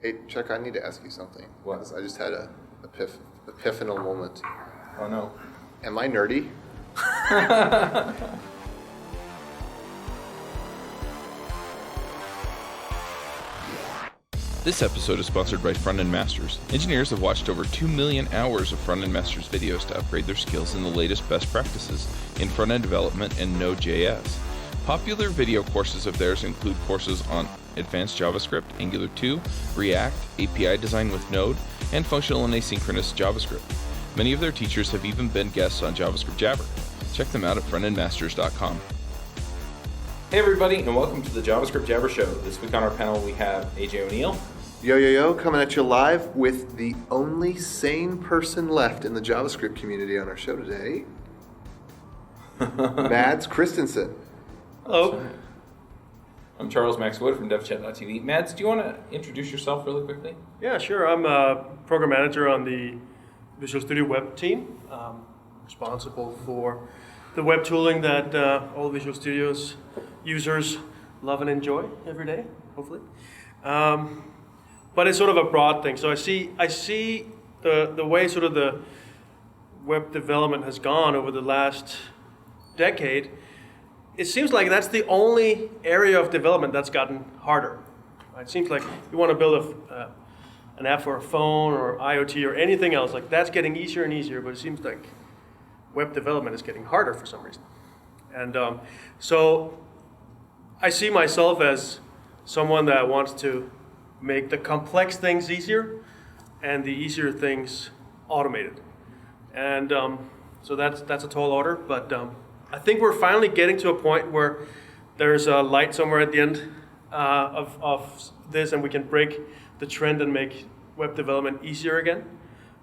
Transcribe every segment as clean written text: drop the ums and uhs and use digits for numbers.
Hey, Chuck, I need to ask you something. What? I just had a epiphanal moment. Oh, no. Am I nerdy? This episode is sponsored by Front-End Masters. Engineers have watched over 2 million hours of Front-End Masters videos to upgrade their skills in the latest best practices in front-end development and Node.js. Popular video courses of theirs include courses on Advanced JavaScript, Angular 2, React, API design with Node, and functional and asynchronous JavaScript. Many of their teachers have even been guests on JavaScript Jabber. Check them out at frontendmasters.com. Hey everybody, and welcome to the JavaScript Jabber Show. This week on our panel we have AJ O'Neill. Yo, coming at you live with the only sane person left in the JavaScript community on our show today, Mads Kristensen. Hello. I'm Charles Max Wood from devchat.tv. Mads, do you want to introduce yourself really quickly? Yeah, sure. I'm a program manager on the Visual Studio Web team, responsible for the web tooling that all Visual Studio's users love and enjoy every day, hopefully. But it's sort of a broad thing. So I see the way sort of the web development has gone over the last decade. It seems like that's the only area of development that's gotten harder. It seems like you want to build an app for a phone or IoT or anything else, like that's getting easier and easier, but it seems like web development is getting harder for some reason. And so I see myself as someone that wants to make the complex things easier and the easier things automated. And so that's a tall order, but I think we're finally getting to a point where there's a light somewhere at the end of this, and we can break the trend and make web development easier again.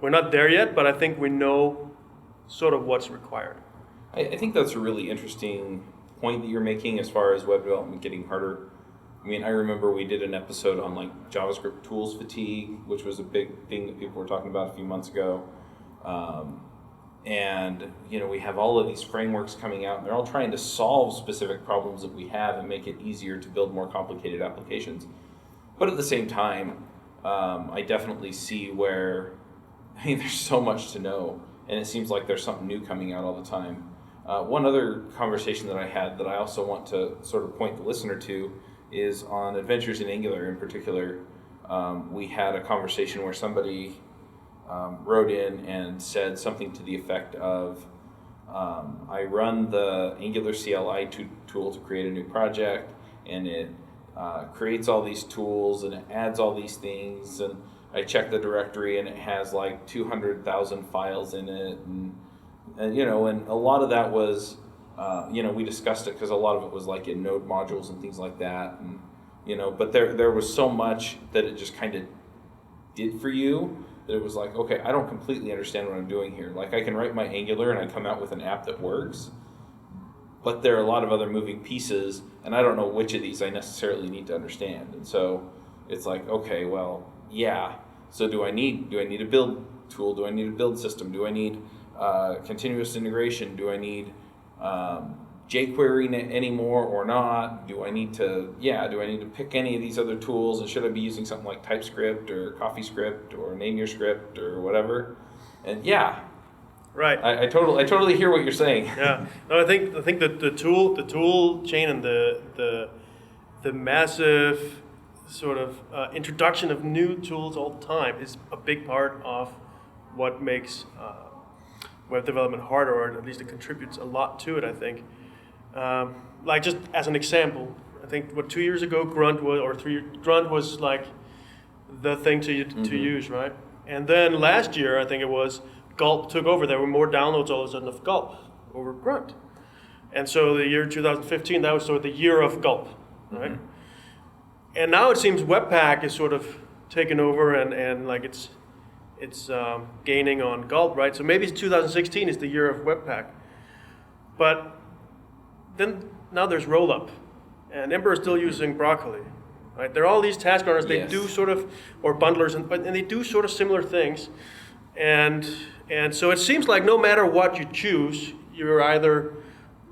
We're not there yet, but I think we know sort of what's required. I think that's a really interesting point that you're making as far as web development getting harder. I mean, I remember we did an episode on like JavaScript tools fatigue, which was a big thing that people were talking about a few months ago. And, you know, we have all of these frameworks coming out, and they're all trying to solve specific problems that we have and make it easier to build more complicated applications. But at the same time, I definitely see where, there's so much to know, and it seems like there's something new coming out all the time. One other conversation that I had that I also want to sort of point the listener to is on Adventures in Angular in particular. We had a conversation where somebody wrote in and said something to the effect of, I run the Angular CLI tool to create a new project, and it creates all these tools and it adds all these things, and I check the directory and it has like 200,000 files in it, and a lot of that was, we discussed it because a lot of it was like in node modules and things like that, and but there was so much that it just kind of did for you that it was like, okay, I don't completely understand what I'm doing here. Like I can write my Angular and I come out with an app that works, but there are a lot of other moving pieces, and I don't know which of these I necessarily need to understand. And so it's like, okay, well, yeah. So do I need a build tool? Do I need a build system? Do I need continuous integration? Do I need jQuery anymore or not? Do I need to pick any of these other tools, and should I be using something like TypeScript or CoffeeScript or NameYourScript or whatever? And yeah, right. I totally hear what you're saying. Yeah, no, I think that the tool chain and the massive sort of introduction of new tools all the time is a big part of what makes web development harder, or at least it contributes a lot to it, I think. Like just as an example, I think 2 years ago Grunt was like the thing to use, right? And then last year, I think it was, Gulp took over. There were more downloads all of a sudden of Gulp over Grunt. And so the year 2015, that was sort of the year of Gulp, right? Mm-hmm. And now it seems Webpack is sort of taken over and like it's gaining on Gulp, right? So maybe 2016 is the year of Webpack. But then now there's Rollup, and Ember is still using Broccoli, right? There are all these task runners. They do sort of, or bundlers, and they do sort of similar things, and so it seems like no matter what you choose, you're either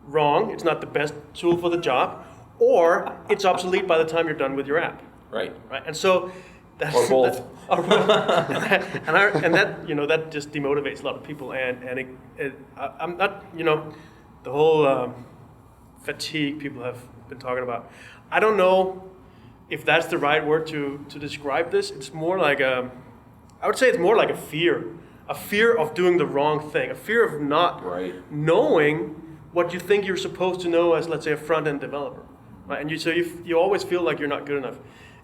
wrong, it's not the best tool for the job, or it's obsolete by the time you're done with your app. Right. And so Or both. And that that just demotivates a lot of people. I'm not the whole fatigue people have been talking about. I don't know if that's the right word to describe this. It's more like I would say it's more like a fear of doing the wrong thing, a fear of not knowing what you think you're supposed to know as, let's say, a front-end developer, right? And you always feel like you're not good enough.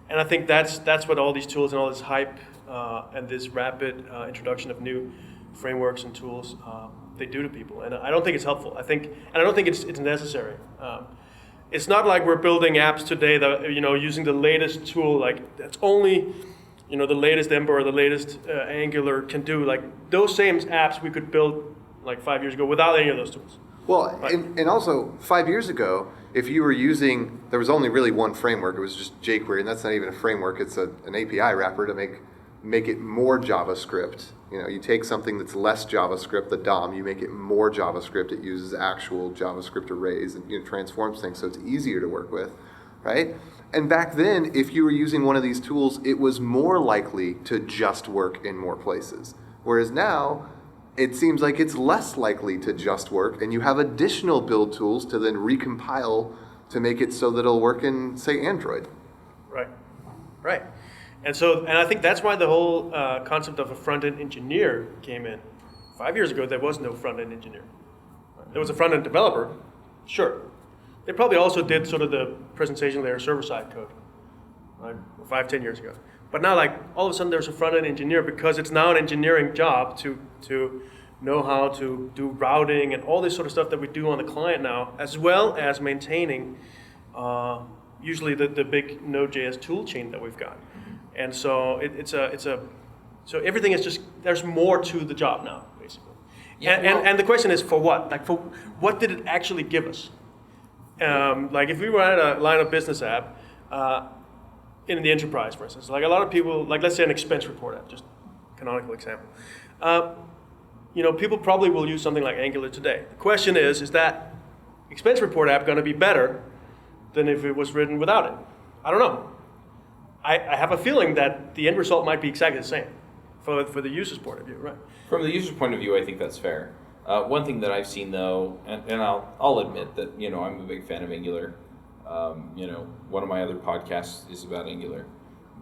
And I think that's what all these tools and all this hype and this rapid introduction of new frameworks and tools they do to people. And I don't think it's helpful. I don't think it's necessary. It's not like we're building apps today that using the latest tool, like that's only the latest Ember or the latest Angular can do. Like those same apps we could build like 5 years ago without any of those tools. Well, and also 5 years ago, if you were using, there was only really one framework. It was just jQuery, and that's not even a framework. It's an API wrapper to make it more JavaScript. You take something that's less JavaScript, the DOM, you make it more JavaScript. It uses actual JavaScript arrays and transforms things, so it's easier to work with, right? And back then, if you were using one of these tools, it was more likely to just work in more places. Whereas now, it seems like it's less likely to just work, and you have additional build tools to then recompile to make it so that it'll work in, say, Android. Right. And I think that's why the whole concept of a front-end engineer came in. 5 years ago, there was no front-end engineer. There was a front-end developer, sure. They probably also did sort of the presentation layer server-side code, right, 5-10 years ago. But now, like, all of a sudden there's a front-end engineer because it's now an engineering job to know how to do routing and all this sort of stuff that we do on the client now, as well as maintaining usually the big Node.js tool chain that we've got. And so so everything is just, there's more to the job now, basically. Yeah, and the question is for what? Like, for what did it actually give us? Like if we write a line of business app, in the enterprise, for instance, like a lot of people, like let's say an expense report app, just canonical example. People probably will use something like Angular today. The question is that expense report app going to be better than if it was written without it? I don't know. I have a feeling that the end result might be exactly the same for the user's point of view, right? From the user's point of view, I think that's fair. One thing that I've seen though, and I'll admit that I'm a big fan of Angular. One of my other podcasts is about Angular.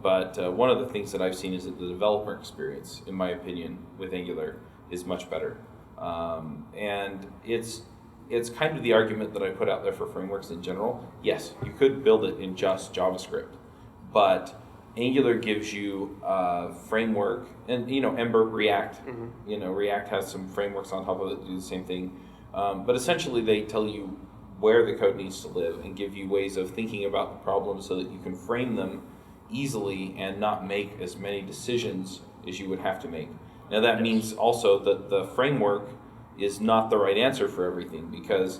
But one of the things that I've seen is that the developer experience, in my opinion, with Angular is much better. And it's kind of the argument that I put out there for frameworks in general. Yes, you could build it in just JavaScript, but Angular gives you a framework, and Ember, React, React has some frameworks on top of it that do the same thing. But essentially they tell you where the code needs to live and give you ways of thinking about the problems so that you can frame them easily and not make as many decisions as you would have to make. Now that means also that the framework is not the right answer for everything because,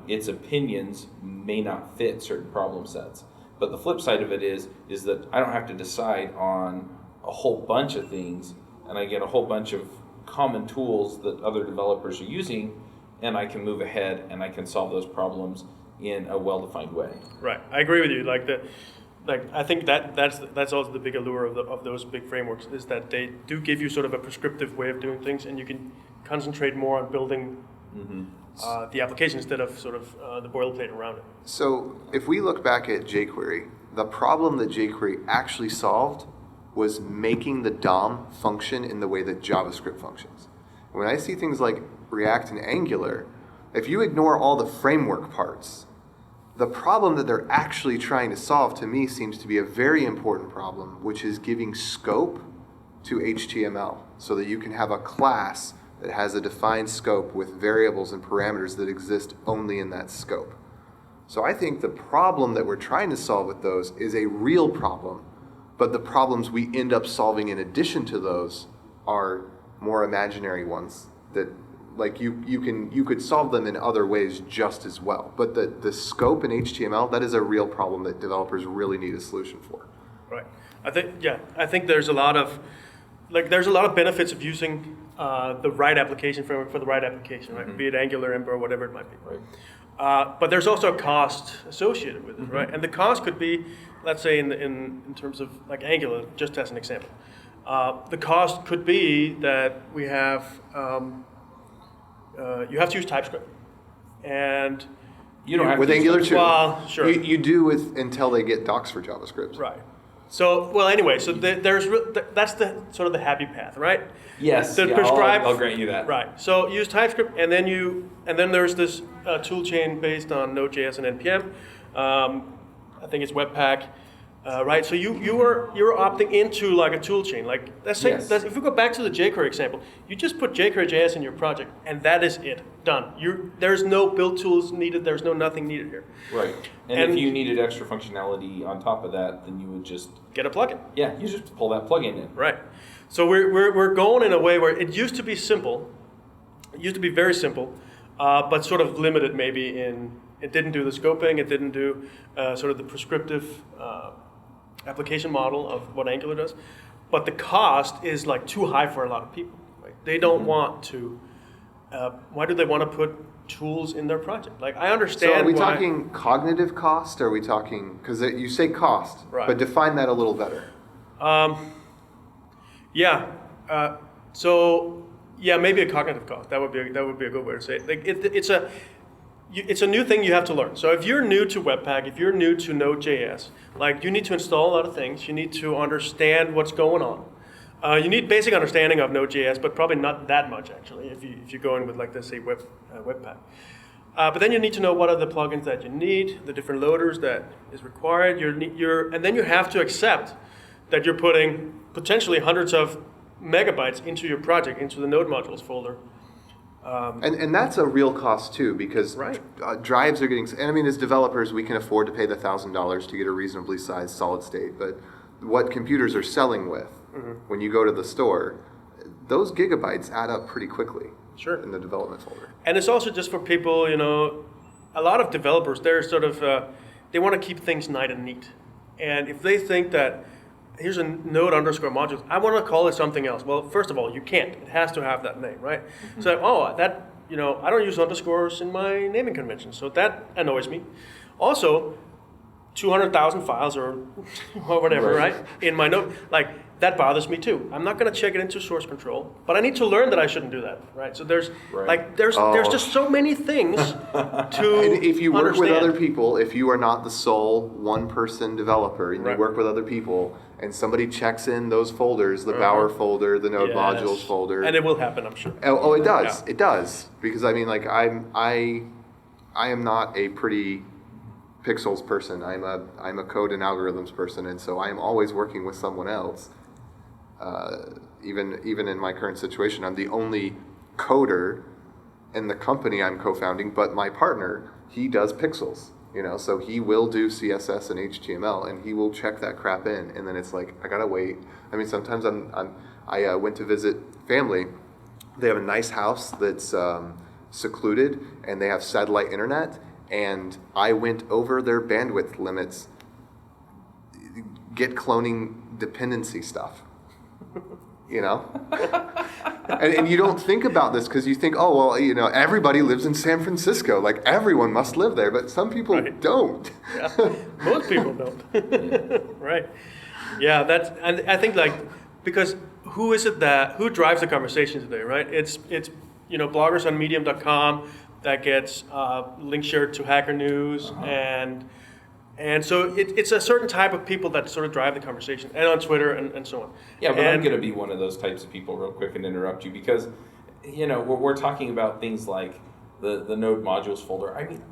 its opinions may not fit certain problem sets. But the flip side of it is that I don't have to decide on a whole bunch of things, and I get a whole bunch of common tools that other developers are using, and I can move ahead and I can solve those problems in a well-defined way. Right, I agree with you. I think that's also the big allure of those big frameworks is that they do give you sort of a prescriptive way of doing things, and you can concentrate more on building the application instead of sort of the boilerplate around it. So if we look back at jQuery, the problem that jQuery actually solved was making the DOM function in the way that JavaScript functions. When I see things like React and Angular, if you ignore all the framework parts, the problem that they're actually trying to solve to me seems to be a very important problem, which is giving scope to HTML so that you can have a class that has a defined scope with variables and parameters that exist only in that scope. So I think the problem that we're trying to solve with those is a real problem, but the problems we end up solving in addition to those are more imaginary ones that like you could solve them in other ways just as well. But the scope in HTML, that is a real problem that developers really need a solution for. Right. I think there's a lot of benefits of using the right application framework for the right application, right? Mm-hmm. Be it Angular, Ember, whatever it might be. Right. But there's also a cost associated with it, right? And the cost could be, let's say in terms of like Angular, just as an example. The cost could be that we have, you have to use TypeScript. And You don't have With to Angular 2. Well, sure. You do with until they get docs for JavaScript. Right. So, well, anyway, so that's the sort of the happy path, right? Yes, The yeah, prescribed, I'll grant you that. Right. So use TypeScript, and then there's this tool chain based on Node.js and npm. I think it's Webpack, right? So you're opting into like a tool chain. Like let's say Yes. if we go back to the jQuery example, you just put jQuery.js in your project, and that is it. Done. There's no build tools needed. There's no nothing needed here. Right. And if you needed extra functionality on top of that, then you would just Get a plugin. Yeah, you just pull that plugin in. Right. So we're going in a way where it used to be simple. It used to be very simple, but sort of limited maybe in it didn't do the scoping. It didn't do sort of the prescriptive application model of what Angular does. But the cost is like too high for a lot of people. Right? They don't want to. Why do they want to put tools in their project? Like I understand. So are we why, talking cognitive cost? Or are we talking, because you say cost, Right. but define that a little better. Yeah. So yeah, maybe a cognitive cost. That would be a good way to say it. Like it's a new thing you have to learn. So if you're new to Webpack, if you're new to Node.js, like you need to install a lot of things. You need to understand what's going on. You need basic understanding of Node.js, but probably not that much actually. If you go in with like let's say Webpack. But then you need to know what are the plugins that you need, the different loaders that is required. And then you have to accept that you're putting potentially hundreds of megabytes into your project, into the node modules folder. And that's a real cost too, because Right. drives are getting, and I mean as developers we can afford to pay the $1,000 to get a reasonably sized solid state, but what computers are selling with, when you go to the store, those gigabytes add up pretty quickly. Sure. In the development folder. And it's also just for people, a lot of developers, they're sort of, they want to keep things nice and neat. And if they think that, here's a node underscore module, I want to call it something else. Well, first of all, you can't. It has to have that name, right? So, I don't use underscores in my naming convention, so that annoys me. Also, 200,000 files or whatever, right? In my node, like that bothers me too. I'm not going to check it into source control, but I need to learn that I shouldn't do that, right? So there's just so many things to And if you work with understand. other people, if you are not the sole one-person developer, and Right. you work with other people, and somebody checks in those folders, the Bower folder, the Node Yes. modules folder. And it will happen, I'm sure. Oh, it does. Yeah. It does. Because I mean, like I am not a pretty pixels person. I'm a code and algorithms person, and so I am always working with someone else. Even in my current situation, I'm the only coder in the company I'm co-founding, but my partner, he does pixels. So he will do CSS and HTML, and he will check that crap in, and then it's like I gotta wait. I mean, sometimes I went to visit family. They have a nice house that's secluded, and they have satellite internet. And I went over their bandwidth limits, get cloning dependency stuff. And you don't think about this because you think, oh, well, everybody lives in San Francisco. Like, everyone must live there, but some people don't. Yeah. Most people don't. Right. Yeah, and I think because who drives the conversation today, right? It's bloggers on medium.com that gets link shared to Hacker News, and so it's a certain type of people that sort of drive the conversation, and on Twitter and so on. Yeah, but I'm going to be one of those types of people real quick and interrupt you because, we're talking about things like the node modules folder. I mean,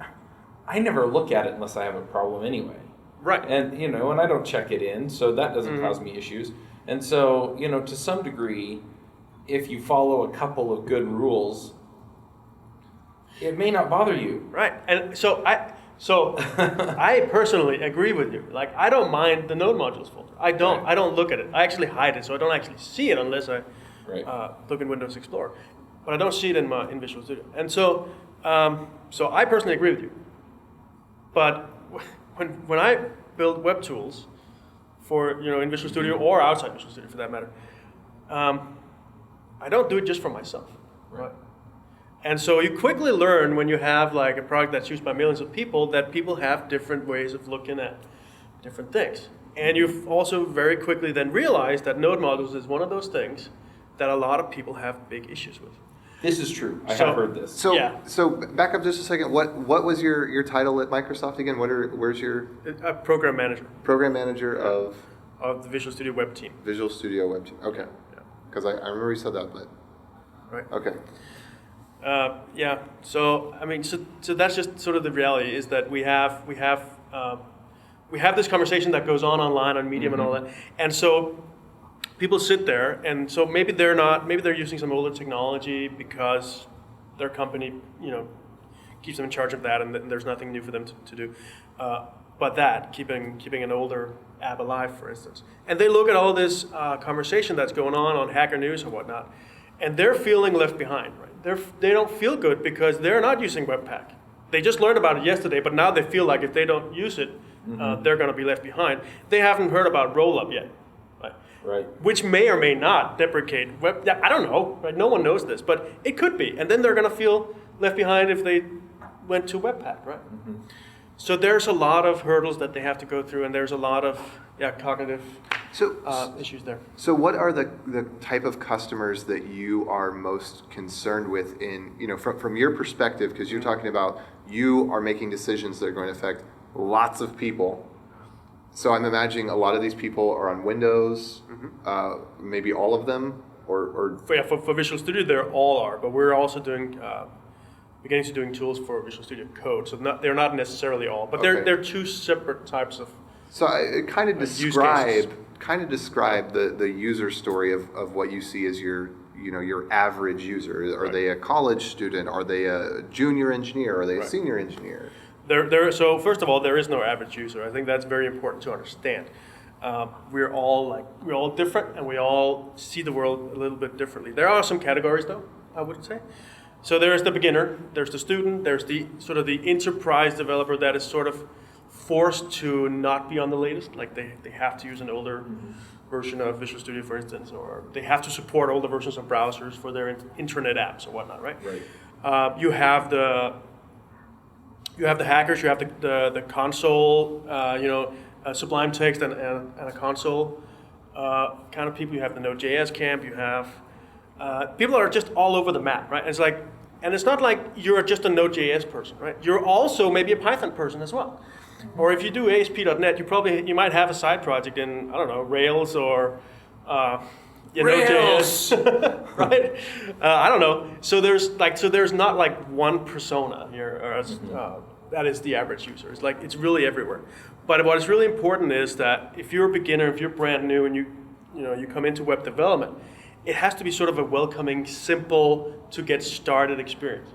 I never look at it unless I have a problem anyway. Right. And, and I don't check it in, so that doesn't cause me issues. And so, to some degree, if you follow a couple of good rules, it may not bother you. Right. And so I personally agree with you. Like, I don't mind the node modules folder. I don't. Right. I don't look at it. I actually hide it, so I don't actually see it unless I Right. look in Windows Explorer. But I don't see it in Visual Studio. And so I personally agree with you. But when I build web tools for in Visual Studio or outside Visual Studio for that matter, I don't do it just for myself. Right. And so you quickly learn when you have like a product that's used by millions of people that people have different ways of looking at different things. And you also very quickly then realize that node modules is one of those things that a lot of people have big issues with. This is true. I have heard this. So, Yeah. so back up just a second. What was your title at Microsoft again? Where's your A program manager program manager of the Visual Studio Web team. Visual Studio Web team? Okay, Yeah. because I remember you said that, but Right. okay. Yeah. So I mean, so that's just sort of the reality is that we have this conversation that goes on online on Medium and all that, and so people sit there, and so maybe they're using some older technology because their company, keeps them in charge of that, and there's nothing new for them to do. But that keeping an older app alive, for instance, and they look at all this conversation that's going on Hacker News and whatnot, and they're feeling left behind, right? They don't feel good because they're not using Webpack. They just learned about it yesterday, but now they feel like if they don't use it, they're going to be left behind. They haven't heard about Rollup yet, Right. which may or may not deprecate web. Yeah, I don't know, right? No one knows this, but it could be, and then they're going to feel left behind if they went to Webpack, right? So there's a lot of hurdles that they have to go through, and there's a lot of cognitive issues there. So what are the type of customers that you are most concerned with in, from your perspective, because you're talking about you are making decisions that are going to affect lots of people. So I'm imagining a lot of these people are on Windows, maybe all of them, or For Visual Studio, they all are, but we're also beginning to doing tools for Visual Studio Code. So they're not necessarily all, but they're two separate types of. So I kind of describe the user story of what you see as your average user. Are they a college student? Are they a junior engineer? Are they a senior engineer? So first of all, there is no average user. I think that's very important to understand. We're all different, and we all see the world a little bit differently. There are some categories, though, I would say. So there's the beginner, there's the student, there's the sort of the enterprise developer that is sort of forced to not be on the latest, like they have to use an older version of Visual Studio, for instance, or they have to support older versions of browsers for their intranet apps or whatnot, right? Right. You have the hackers, you have the console, Sublime Text and a console kind of people. You have the Node.js camp. You have people that are just all over the map, right? And it's not like you're just a Node.js person, right? You're also maybe a Python person as well. Or if you do ASP.NET, you might have a side project in, I don't know, Rails or Node.js, right? I don't know. So there's not like one persona here, that is the average user. It's really everywhere. But what is really important is that if you're a beginner, if you're brand new, and you come into web development, it has to be sort of a welcoming, simple to get started experience,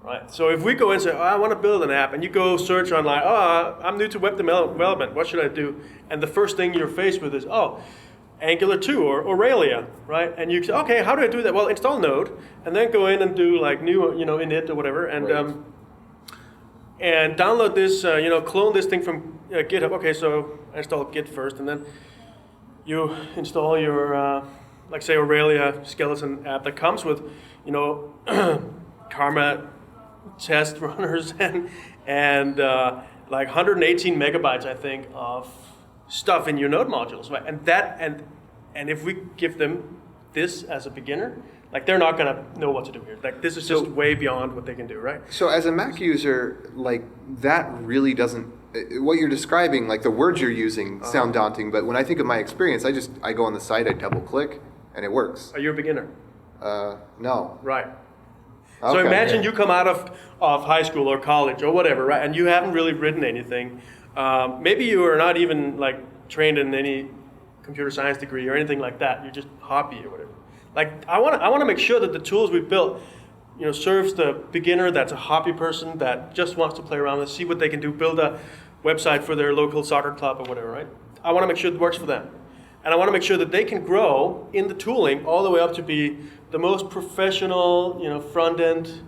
right? So if we go and say, I want to build an app, and you go search online, I'm new to web development, what should I do? And the first thing you're faced with is, Angular 2 or Aurelia, right? And you say, okay, how do I do that? Well, install Node, and then go in and do like new, init or whatever, and Right. And download this, clone this thing from GitHub. Okay, so I install Git first, and then you install your, like say Aurelia skeleton app that comes with, Karma test runners and like 118 megabytes, I think, of stuff in your node modules, right? And if we give them this as a beginner, like they're not gonna know what to do here. Like this is just way beyond what they can do, right? So as a Mac user, like that really doesn't, what you're describing, like the words you're using sound daunting, but when I think of my experience, I go on the site, I double click, and it works. Are you a beginner? No. Right. Okay. So imagine you come out of high school or college or whatever, right? And you haven't really written anything. Maybe you are not even like trained in any computer science degree or anything like that. You're just hobby or whatever. Like I want to make sure that the tools we built, serves the beginner that's a hobby person that just wants to play around and see what they can do, build a website for their local soccer club or whatever, right? I want to make sure it works for them. And I want to make sure that they can grow in the tooling all the way up to be the most professional, front-end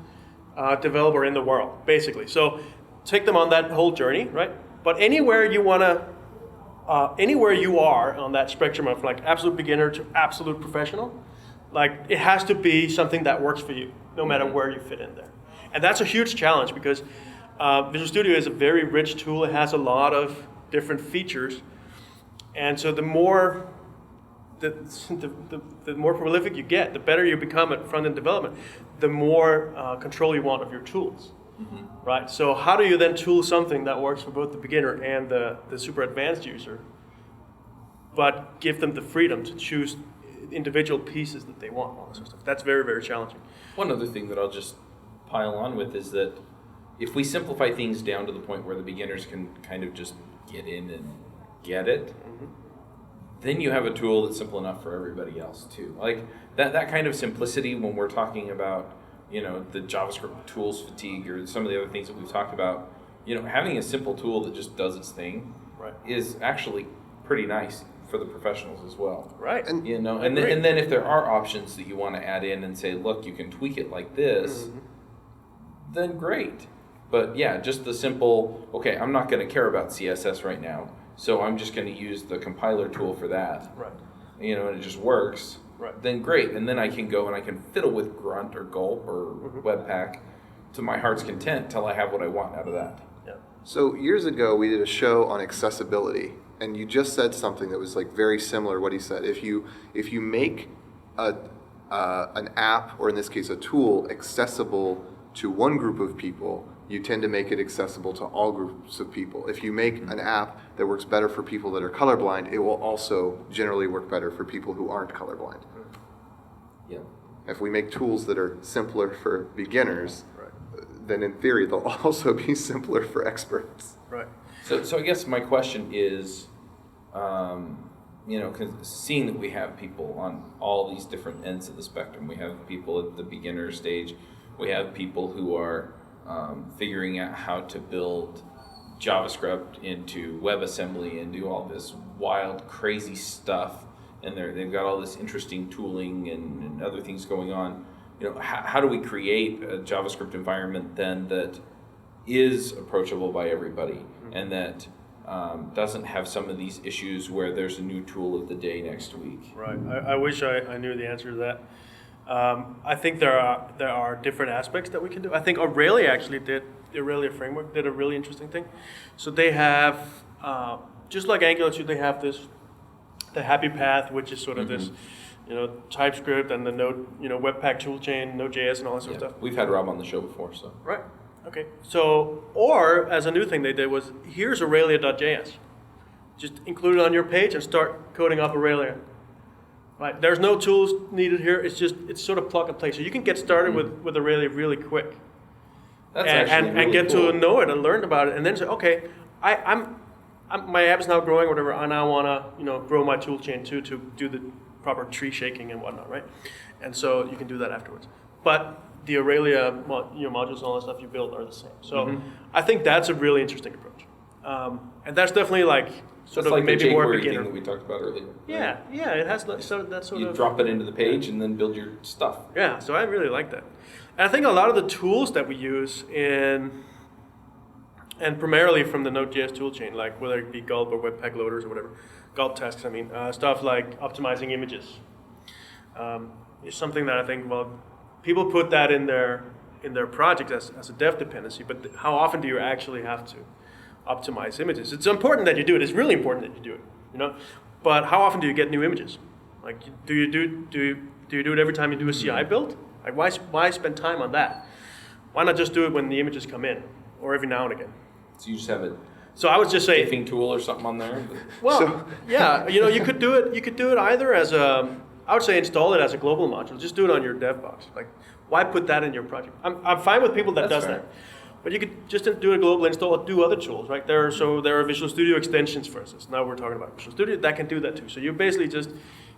developer in the world, basically. So take them on that whole journey, right? But anywhere you are on that spectrum of like absolute beginner to absolute professional, Like, it has to be something that works for you, no matter where you fit in there. And that's a huge challenge because Visual Studio is a very rich tool. It has a lot of different features. And so the more prolific you get, the better you become at front-end development, the more control you want of your tools. Right? So how do you then tool something that works for both the beginner and the super advanced user, but give them the freedom to choose individual pieces that they want, all this sort of stuff? That's very, very challenging. One other thing that I'll just pile on with is that if we simplify things down to the point where the beginners can kind of just get in and get it, then you have a tool that's simple enough for everybody else too. Like that kind of simplicity when we're talking about, you know, the JavaScript tools fatigue or some of the other things that we've talked about, you know, having a simple tool that just does its thing is actually pretty nice for the professionals as well. Right. And you know, and then if there are options that you want to add in and say, look, you can tweak it like this, then great. But yeah, just the simple, okay, I'm not going to care about CSS right now, so I'm just going to use the compiler tool for that. Right. You know, and it just works. Right. Then great. And then I can go and I can fiddle with Grunt or Gulp or Webpack to my heart's content till I have what I want out of that. Yeah. So years ago, we did a show on accessibility, and you just said something that was like very similar to what he said. If you make an app, or in this case a tool, accessible to one group of people, you tend to make it accessible to all groups of people. If you make an app that works better for people that are colorblind, it will also generally work better for people who aren't colorblind. Yeah. If we make tools that are simpler for beginners, then in theory they'll also be simpler for experts. Right. So I guess my question is, you know, 'cause seeing that we have people on all these different ends of the spectrum, we have people at the beginner stage, we have people who are figuring out how to build JavaScript into WebAssembly and do all this wild, crazy stuff, and they've got all this interesting tooling and other things going on. You know, how do we create a JavaScript environment then that is approachable by everybody and that doesn't have some of these issues where there's a new tool of the day next week? Right. I wish I knew the answer to that. I think there are different aspects that we can do. I think Aurelia actually the Aurelia framework did a really interesting thing. So they have, just like Angular 2, they have the happy path, which is sort of this, you know, TypeScript and the Node, you know, Webpack toolchain, Node.js and all that sort of stuff. We've had Rob on the show before, so. Right. Okay. So, or as a new thing they did was, here's Aurelia.js. Just include it on your page and start coding up Aurelia. Right. There's no tools needed here. It's sort of plug and play. So you can get started with Aurelia really quick. That's actually really and get cool. to know it and learn about it, and then say, okay, I'm my app is now growing, whatever. I now want to grow my tool chain too to do the proper tree shaking and whatnot, right? And so you can do that afterwards. But the Aurelia modules and all that stuff you build are the same. So I think that's a really interesting approach, and that's definitely like sort That's of like maybe the more jQuery beginner. thing that we talked about earlier. Yeah, it has that sort You of. drop it into the page and then build your stuff. Yeah, so I really like that. And I think a lot of the tools that we use and primarily from the Node.js toolchain, like whether it be Gulp or Webpack loaders or whatever, Gulp tasks, stuff like optimizing images, is something that I think, well, people put that in their project as a dev dependency, but how often do you actually have to optimize images? It's important that you do it. It's really important that you do it, But how often do you get new images? Like, do you do it every time you do a CI build? Like, why spend time on that? Why not just do it when the images come in, or every now and again? So you just have a So I would just say, diffing tool or something on there. well, yeah, you could do it. You could do it either as I would say install it as a global module. Just do it on your dev box. Like, why put that in your project? I'm fine with people that That's does fair. that. But you could just do a global install, do other tools, right? There are Visual Studio extensions, for instance. Now we're talking about Visual Studio, that can do that too. So you basically just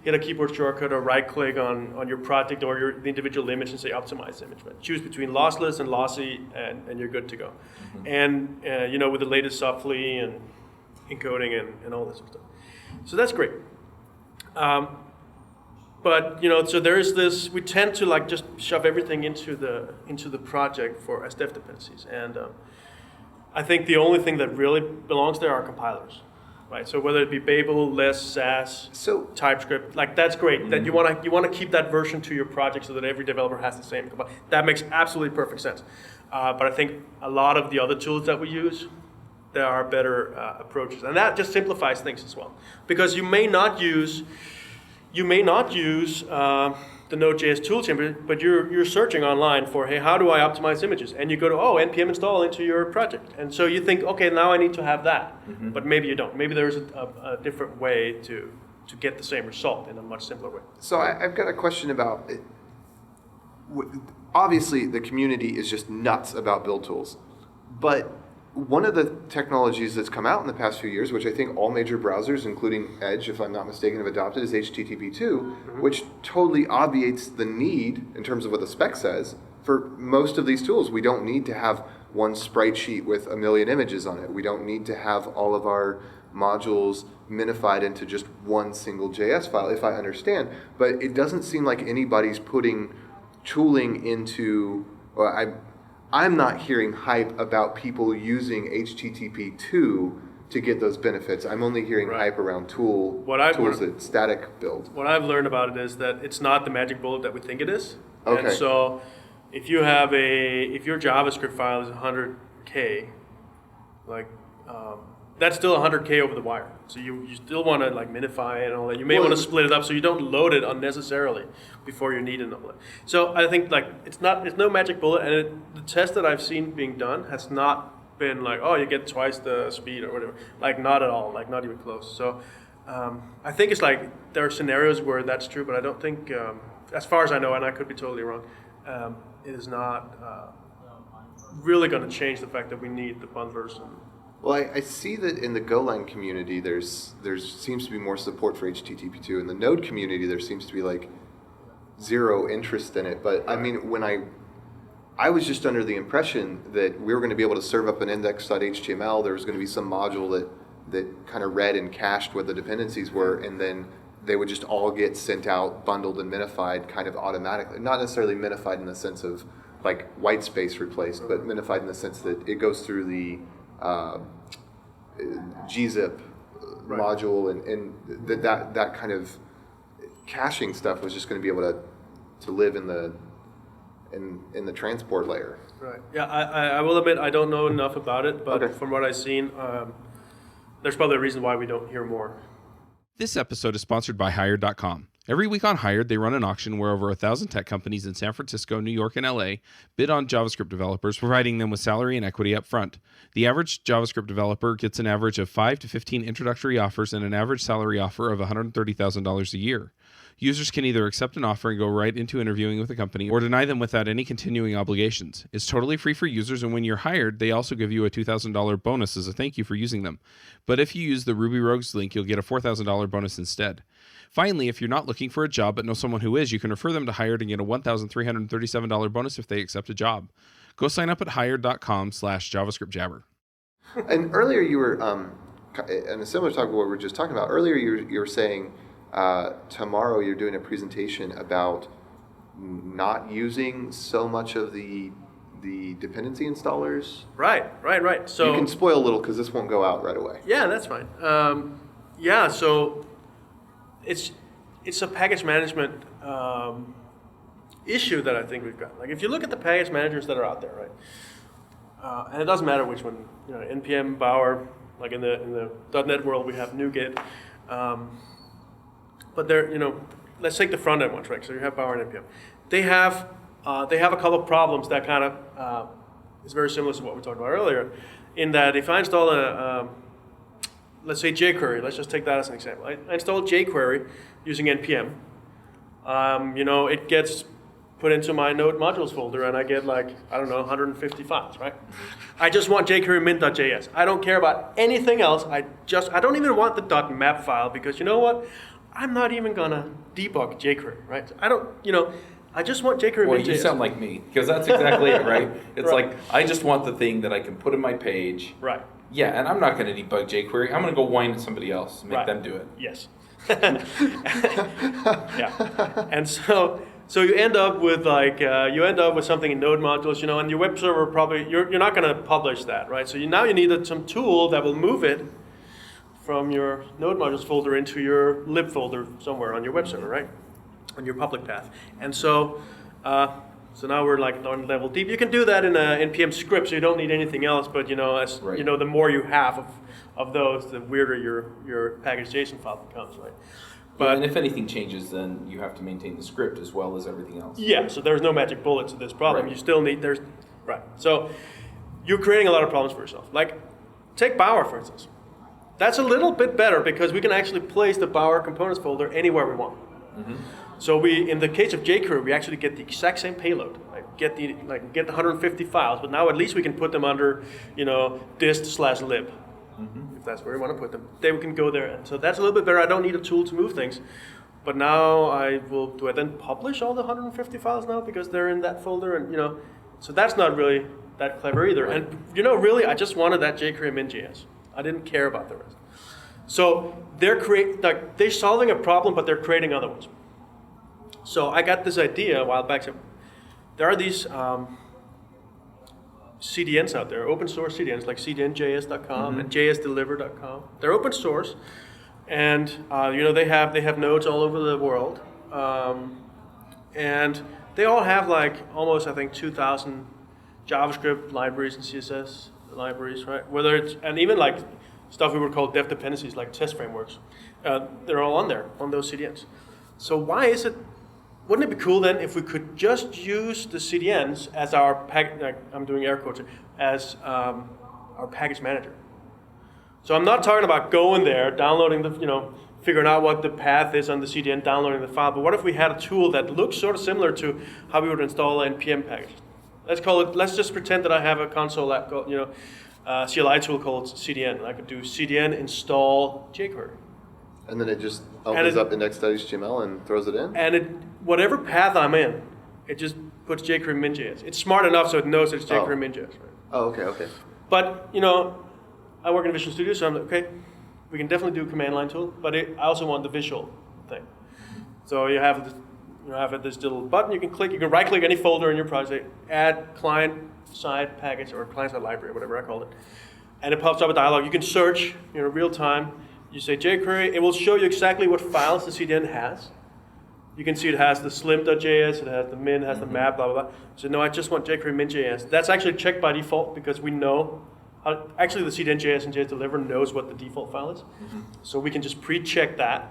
hit a keyboard shortcut or right-click on your project or the individual image and say optimize image. Right? Choose between lossless and lossy, and you're good to go. And with the latest softly and encoding and all this sort of stuff. So that's great. But so there is this. We tend to just shove everything into the project as dev dependencies, and I think the only thing that really belongs there are compilers. right? So whether it be Babel, Less, Sass, So TypeScript, like that's great. That you want to keep that version to your project so that every developer has the same. That makes absolutely perfect sense. But I think a lot of the other tools that we use, there are better approaches, and that just simplifies things as well. Because you may not use the Node.js toolchain, but you're searching online for, hey, how do I optimize images? And you go to, npm install into your project. And so you think, okay, now I need to have that. But maybe you don't. Maybe there's a different way to get the same result in a much simpler way. So I've got a question about it. Obviously, the community is just nuts about build tools. But one of the technologies that's come out in the past few years, which I think all major browsers, including Edge, if I'm not mistaken, have adopted, is HTTP2, which totally obviates the need, in terms of what the spec says, for most of these tools. We don't need to have one sprite sheet with 1 million images on it. We don't need to have all of our modules minified into just one single JS file, if I understand. But it doesn't seem like anybody's putting tooling into, I'm not hearing hype about people using HTTP2 to get those benefits. I'm only hearing hype around tools that static build. What I've learned about it is that it's not the magic bullet that we think it is. Okay. And so if your JavaScript file is 100K, that's still 100K over the wire. So you still want to minify it and all that. You may want to split it up so you don't load it unnecessarily before you need it. So I think it's no magic bullet, and the test that I've seen being done has not been you get twice the speed or whatever. Not at all, not even close. So I think it's there are scenarios where that's true, but I don't think, as far as I know, and I could be totally wrong, it is not really going to change the fact that we need the bundlers. Well, I see that in the Golang community, there seems to be more support for HTTP2. In the Node community, there seems to be zero interest in it. But I mean, when I was just under the impression that we were going to be able to serve up an index.html, there was going to be some module that kind of read and cached what the dependencies were, and then they would just all get sent out, bundled and minified kind of automatically. Not necessarily minified in the sense of white space replaced, but minified in the sense that it goes through the gzip module, and that kind of caching stuff was just going to be able to live in the transport layer. Right. Yeah, I will admit I don't know enough about it, but from what I've seen, there's probably a reason why we don't hear more. This episode is sponsored by Hired.com. Every week on Hired, they run an auction where over 1,000 tech companies in San Francisco, New York, and LA bid on JavaScript developers, providing them with salary and equity up front. The average JavaScript developer gets an average of 5 to 15 introductory offers and an average salary offer of $130,000 a year. Users can either accept an offer and go right into interviewing with the company or deny them without any continuing obligations. It's totally free for users, and when you're hired, they also give you a $2,000 bonus as a thank you for using them. But if you use the Ruby Rogues link, you'll get a $4,000 bonus instead. Finally, if you're not looking for a job but know someone who is, you can refer them to Hired and get a $1,337 bonus if they accept a job. Go sign up at hired.com/JavaScriptJabber. And earlier you were, in a similar talk to what we were just talking about, earlier you were saying tomorrow you're doing a presentation about not using so much of the dependency installers. Right. So you can spoil a little because this won't go out right away. Yeah, that's fine. So it's a package management issue that I think we've got. If you look at the package managers that are out there, right, and it doesn't matter which one, npm, Bower, in the .NET world we have NuGet, but they're, let's take the front end ones, right? So you have Bower and npm. They have a couple of problems that kind of is very similar to what we talked about earlier, in that if I install let's say jQuery, let's just take that as an example. I install jQuery using npm. It gets put into my node modules folder, and I get 150 files, right? I just want jQuery mint.js. I don't care about anything else. I don't even want the .map file, because you know what? I'm not even gonna debug jQuery, right? I just want jQuery mint.js. Well, you sound like me, because that's exactly it, right? It's I just want the thing that I can put in my page. Right. Yeah, and I'm not going to debug jQuery. I'm going to go whine at somebody else and make them do it. Yes. Yeah. And so you end up with something in node modules, and your web server you're not going to publish that, right? So now you need some tool that will move it from your node modules folder into your lib folder somewhere on your web server, right? On your public path. And so now we're like on level deep. You can do that in a NPM script, so you don't need anything else. But as Right. the more you have of those, the weirder your package JSON file becomes, right? But and if anything changes, then you have to maintain the script as well as everything else. Yeah. So there's no magic bullet to this problem. Right. You still need right. So you're creating a lot of problems for yourself. Like take Bower for instance. That's a little bit better because we can actually place the Bower components folder anywhere we want. Mm-hmm. So in the case of jQuery, we actually get the exact same payload. Get the 150 files, but now at least we can put them under, dist/lib, if that's where we want to put them. Then we can go there, and so that's a little bit better. I don't need a tool to move things, but now do I then publish all the 150 files now because they're in that folder, and so that's not really that clever either. Right. And really, I just wanted that jQuery min.js. I didn't care about the rest. So they're solving a problem, but they're creating other ones. So I got this idea a while back. So there are these CDNs out there, open source CDNs like cdnjs.com and jsdeliver.com. They're open source, and they have nodes all over the world, and they all have almost 2,000 JavaScript libraries and CSS libraries, right? And even stuff we would call dev dependencies like test frameworks. They're all on there on those CDNs. So why is it? Wouldn't it be cool then if we could just use the CDNs as our I'm doing air quotes here, as our package manager? So I'm not talking about going there, downloading figuring out what the path is on the CDN, downloading the file. But what if we had a tool that looks sort of similar to how we would install an NPM package? Let's just pretend that I have a console app called, CLI tool called CDN. I could do CDN install jQuery. And then it just opens up index.html and throws it in? And whatever path I'm in, it just puts jQuery min.js. It's smart enough so it knows it's jQuery min.js. Right? Oh, okay. But, I work in Visual Studio, so I'm like, okay, we can definitely do a command line tool, but I also want the visual thing. So you have this little button you can click. You can right-click any folder in your project, add client-side package or client-side library, whatever I call it, and it pops up a dialog. You can search, real time. You say jQuery, it will show you exactly what files the CDN has. You can see it has the slim.js, it has the min, it has the map, blah, blah, blah. So no, I just want jQuery min.js. That's actually checked by default because we know, actually the CDN.js and JSDeliver knows what the default file is. Mm-hmm. So we can just pre-check that.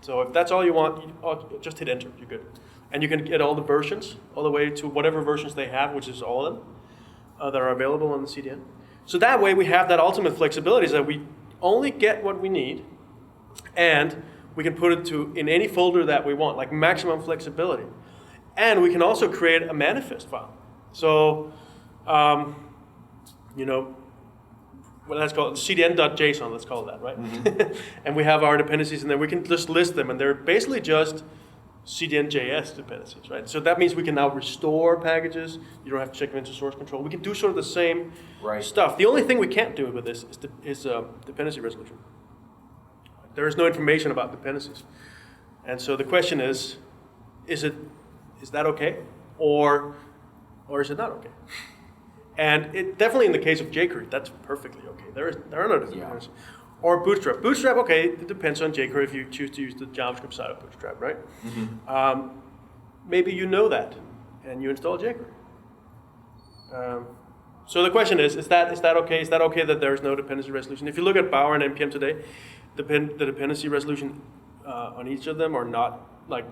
So if that's all you want, just hit enter, you're good. And you can get all the versions, all the way to whatever versions they have, which is all of them, that are available on the CDN. So that way we have that ultimate flexibility so that we only get what we need, and we can put it in any folder that we want, like maximum flexibility. And we can also create a manifest file. So, well, let's call it cdn.json, let's call it that, right? Mm-hmm. And we have our dependencies in there. We can just list them, and they're basically just cdn.js dependencies, right? So that means we can now restore packages. You don't have to check them into source control. We can do sort of the same stuff. The only thing we can't do with this is dependency resolution. There is no information about dependencies. And so the question is that okay? Or is it not okay? And it definitely in the case of jQuery, that's perfectly okay. There are no dependencies. Or Bootstrap. Bootstrap, okay, it depends on jQuery if you choose to use the JavaScript side of Bootstrap, right? Mm-hmm. Maybe you know that, and you install jQuery. So the question is that okay? Is that okay that there is no dependency resolution? If you look at Bower and NPM today, the dependency resolution on each of them are not,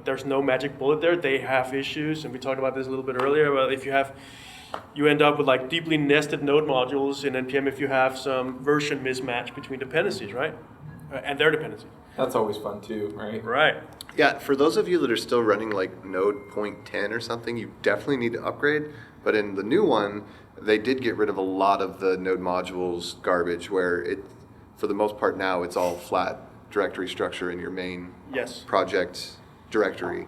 there's no magic bullet there. They have issues, and we talked about this a little bit earlier, but if you end up with deeply nested node modules in NPM if you have some version mismatch between dependencies, right? And their dependencies. That's always fun too, right? Right. Yeah, for those of you that are still running node 0.10 or something, you definitely need to upgrade. But in the new one, they did get rid of a lot of the node modules garbage where for the most part now, it's all flat directory structure in your main project directory.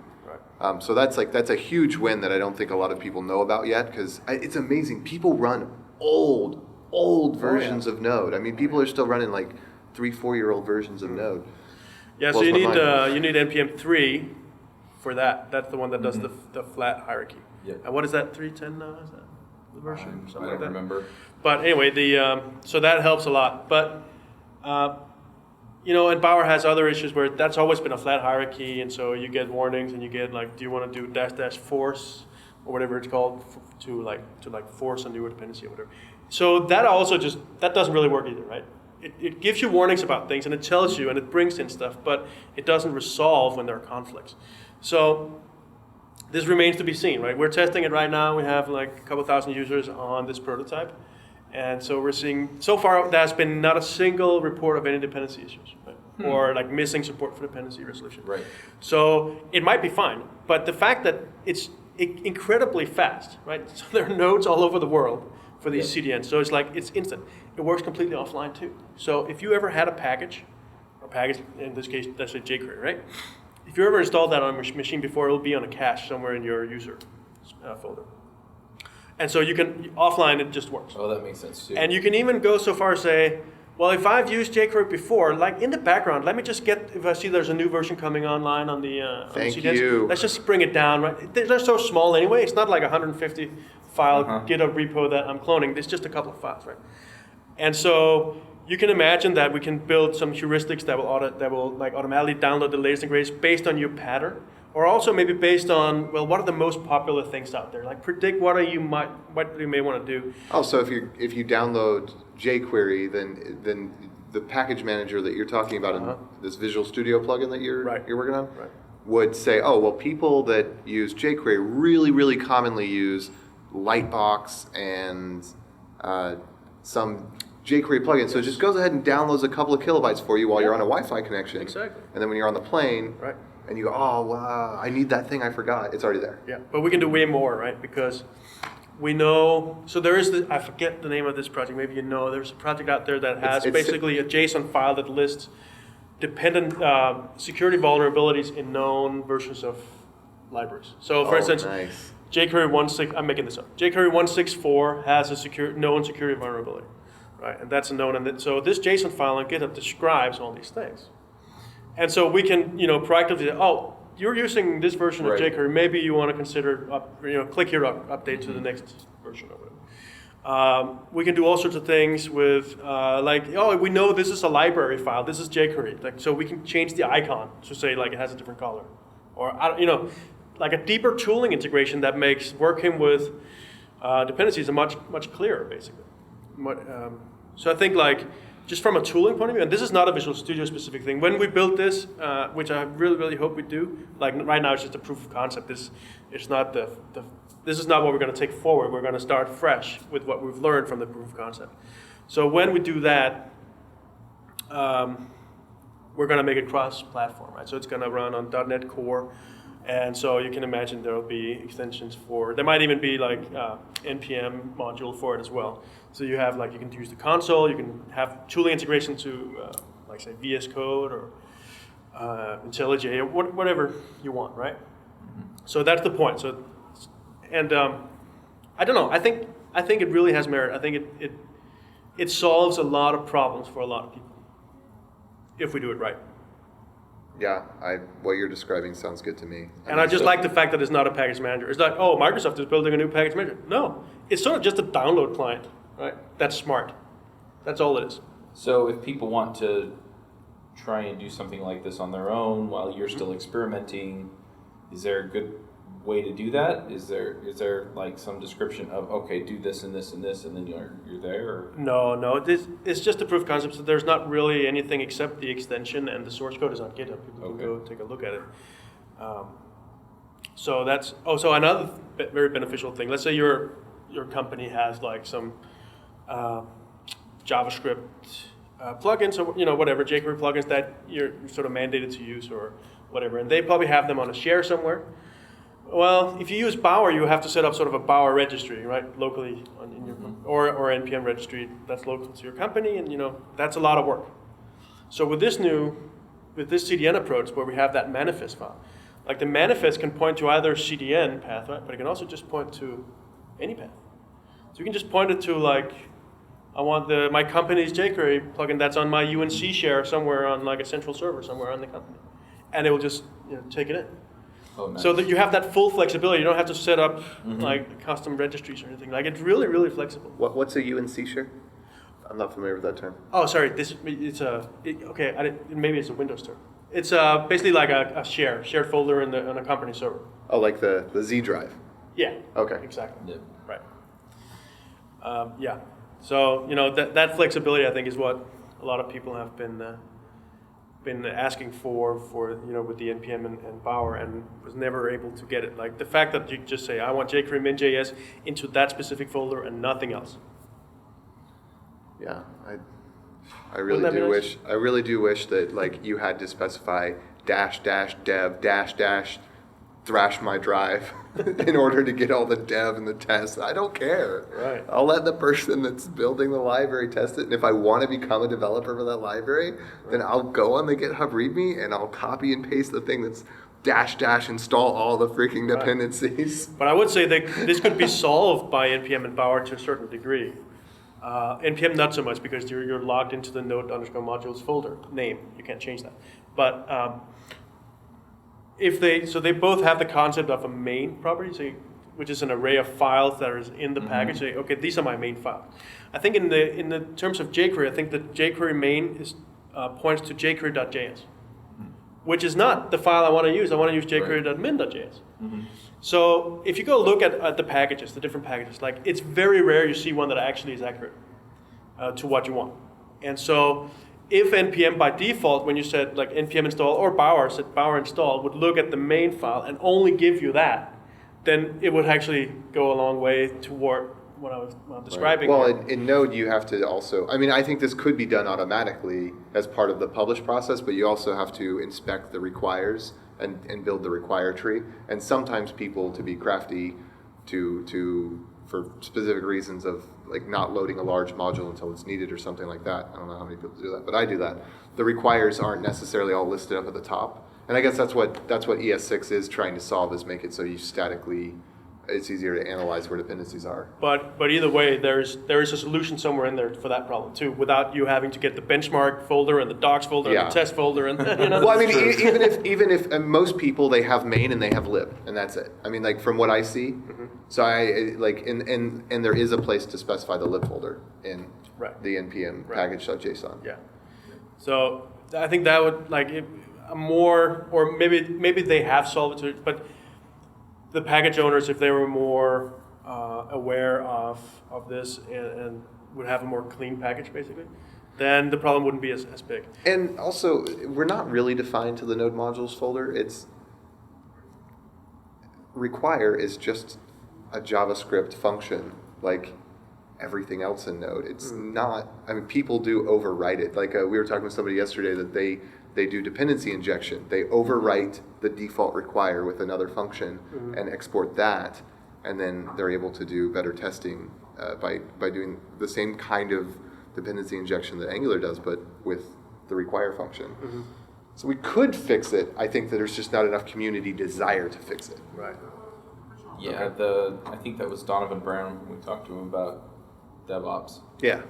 So that's a huge win that I don't think a lot of people know about yet, because it's amazing. People run old versions of Node. I mean, people are still running 3-4-year-old versions of Node. Yeah, so you need NPM 3 for that. That's the one that does the flat hierarchy. Yep. And what is that, 3.10 now? Is that the version? I don't remember. But anyway, so that helps a lot. But and Bower has other issues where that's always been a flat hierarchy, and so you get warnings, and you get like, do you want to do -- force or whatever it's called to force a newer dependency or whatever. So that also that doesn't really work either, right? It gives you warnings about things, and it tells you, and it brings in stuff, but it doesn't resolve when there are conflicts. So this remains to be seen, right? We're testing it right now. We have like a couple thousand users on this prototype. And so we're seeing, so far there's been not a single report of any dependency issues, right? Or like missing support for dependency resolution. Right. So it might be fine, but the fact that it's incredibly fast, right? So there are nodes all over the world for these CDNs. So it's like, it's instant. It works completely offline too. So if you ever had a package, in this case, let's say jQuery, right? If you ever installed that on a machine before, it'll be on a cache somewhere in your user folder. And so you can, offline, it just works. Oh, that makes sense too. And you can even go so far as say, well, if I've used jQuery before, like in the background, let me just if I see there's a new version coming online on the Thank CDNs, you. let's just bring it down, right? They're so small anyway. It's not like a 150 file GitHub repo that I'm cloning. It's just a couple of files, right? And so you can imagine that we can build some heuristics that will like automatically download the latest and greatest based on your pattern, or also maybe based on, well, what are the most popular things out there? Like predict what you may want to do. Oh, so if you download jQuery, then the package manager that you're talking about in this Visual Studio plugin that you're working on would say, oh, well, people that use jQuery really, really commonly use Lightbox and some jQuery plugin. So it just goes ahead and downloads a couple of kilobytes for you while you're on a Wi-Fi connection. Exactly. And then when you're on the plane, and you go, oh, wow, I need that thing I forgot. It's already there. Yeah, but we can do way more, right? Because we know, so there is I forget the name of this project, maybe you know, there's a project out there that has basically a JSON file that lists dependent security vulnerabilities in known versions of libraries. So for instance, jQuery 1.6, I'm making this up, jQuery 1.6.4 has a known security vulnerability, right? And that's a known, and so this JSON file on GitHub describes all these things. And so we can, proactively say, oh, you're using this version of jQuery. Maybe you want to consider, click here to update to the next version of it. We can do all sorts of things with, we know this is a library file. This is jQuery. So we can change the icon to say it has a different color, or like a deeper tooling integration that makes working with dependencies much clearer, basically. So I think just from a tooling point of view, and this is not a Visual Studio specific thing, when we built this, which I really, really hope we do, right now it's just a proof of concept. This is not what we're going to take forward. We're going to start fresh with what we've learned from the proof of concept. So when we do that, we're going to make it cross-platform, right? So it's going to run on .NET Core, and so you can imagine there will be extensions there might even be NPM module for it as well. So you have you can use the console, you can have tooling integration to say VS Code or IntelliJ or whatever you want, right? So that's the point. So, and I don't know. I think it really has merit. I think it solves a lot of problems for a lot of people if we do it right. Yeah, what you're describing sounds good to me. And I just like the fact that it's not a package manager. It's like, oh, Microsoft is building a new package manager. No, it's sort of just a download client, right? That's smart. That's all it is. So if people want to try and do something like this on their own while you're still experimenting, is there a good way to do that? Is there some description of, okay, do this and this and this, and then you're there? Or? No. It's just a proof of concept. So there's not really anything except the extension, and the source code is on GitHub. People can go take a look at it. So that's so another very beneficial thing. Let's say your company has some JavaScript plugins or whatever jQuery plugins that you're sort of mandated to use or whatever, and they probably have them on a share somewhere. Well, if you use Bower, you have to set up sort of a Bower registry, right, locally in your or NPM registry that's local to your company, and that's a lot of work. So with this CDN approach, where we have that manifest file, the manifest can point to either CDN path, right, but it can also just point to any path. So you can just point it to I want my company's jQuery plugin that's on my UNC share somewhere on a central server somewhere on the company, and it will just take it in. Oh, nice. So that you have that full flexibility. You don't have to set up custom registries or anything. It's really, really flexible. What's a UNC share? I'm not familiar with that term. Oh, sorry. Maybe it's a Windows term. It's basically like a shared folder on a company server. Oh, like the Z drive. Yeah. Okay. Exactly. Yeah. Right. Yeah. So that flexibility, I think, is what a lot of people have been asking for with the NPM and Bower, and was never able to get it. Like the fact that you just say, I want jQuery min.js into that specific folder and nothing else. Yeah, I really do wish that like you had to specify --dev --thrash my drive in order to get all the dev and the tests. I don't care. Right. I'll let the person that's building the library test it, and if I want to become a developer for that library, then I'll go on the GitHub README and I'll copy and paste the thing that's -- install all the freaking dependencies. But I would say that this could be solved by NPM and Bower to a certain degree. NPM not so much, because you're logged into the node_modules folder name. You can't change that. But they both have the concept of a main property, which is an array of files that is in the package. Say, okay, these are my main files. I think in the terms of jQuery, I think that jQuery main points to jQuery.js, which is not the file I want to use. I want to use jQuery.min.js. So if you go look at the packages, the different packages, like it's very rare you see one that actually is accurate to what you want. And so if NPM by default, when you said like NPM install or Bower said Bower install, would look at the main file and only give you that, then it would actually go a long way toward what I was describing. Well, in Node, you have to also, I think this could be done automatically as part of the publish process, but you also have to inspect the requires and build the require tree. And sometimes people, to be crafty, for specific reasons of like not loading a large module until it's needed or something like that. I don't know how many people do that, but I do that. The requires aren't necessarily all listed up at the top. And I guess that's what ES6 is trying to solve, is make it so you statically, it's easier to analyze where dependencies are. But either way, there is a solution somewhere in there for that problem too, without you having to get the benchmark folder and the docs folder and the test folder and Well, even if most people, they have main and they have lib, and that's it. Like from what I see, so I like and there is a place to specify the lib folder in the npm package.json. Yeah. So I think that would or maybe they have solved it, but the package owners, if they were more aware of this and would have a more clean package, basically, then the problem wouldn't be as big. And also, we're not really defined to the node modules folder. It's require is just a JavaScript function like everything else in Node. It's not, people do overwrite it. Like we were talking with somebody yesterday that they do dependency injection. They overwrite the default require with another function and export that, and then they're able to do better testing by doing the same kind of dependency injection that Angular does, but with the require function. So we could fix it. I think that there's just not enough community desire to fix it. Right. Yeah, I think that was Donovan Brown when we talked to him about DevOps. Yeah.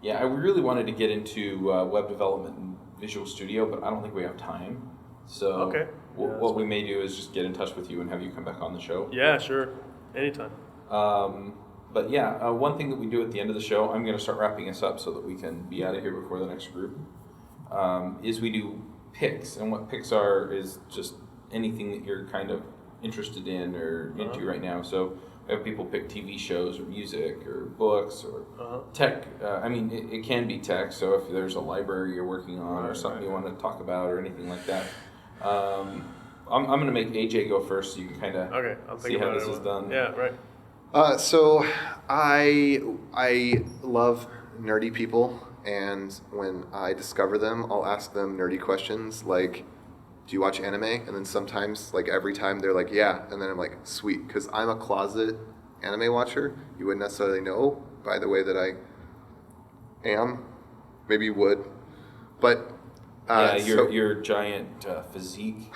Yeah, I really wanted to get into web development and Visual Studio, but I don't think we have time. So what we may do is just get in touch with you and have you come back on the show. Yeah, sure. Anytime. But yeah, one thing that we do at the end of the show, I'm going to start wrapping us up so that we can be out of here before the next group, is we do picks. And what picks are is just anything that you're kind of interested in or into right now. So we have people pick TV shows or music or books or tech. It can be tech. So if there's a library you're working on or something you want to talk about or anything like that. I'm going to make AJ go first so you can kind of see how this is done. Yeah, right. So I love nerdy people, and when I discover them, I'll ask them nerdy questions like, do you watch anime? And then sometimes, like every time, they're like, yeah. And then I'm like, sweet, because I'm a closet anime watcher. You wouldn't necessarily know by the way that I am. Maybe you would. But your giant physique.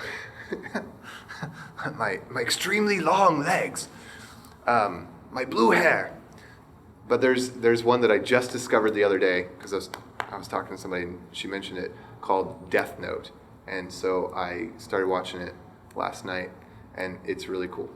my extremely long legs. My blue hair. But there's one that I just discovered the other day, because I was talking to somebody and she mentioned it, called Death Note. And so I started watching it last night, and it's really cool.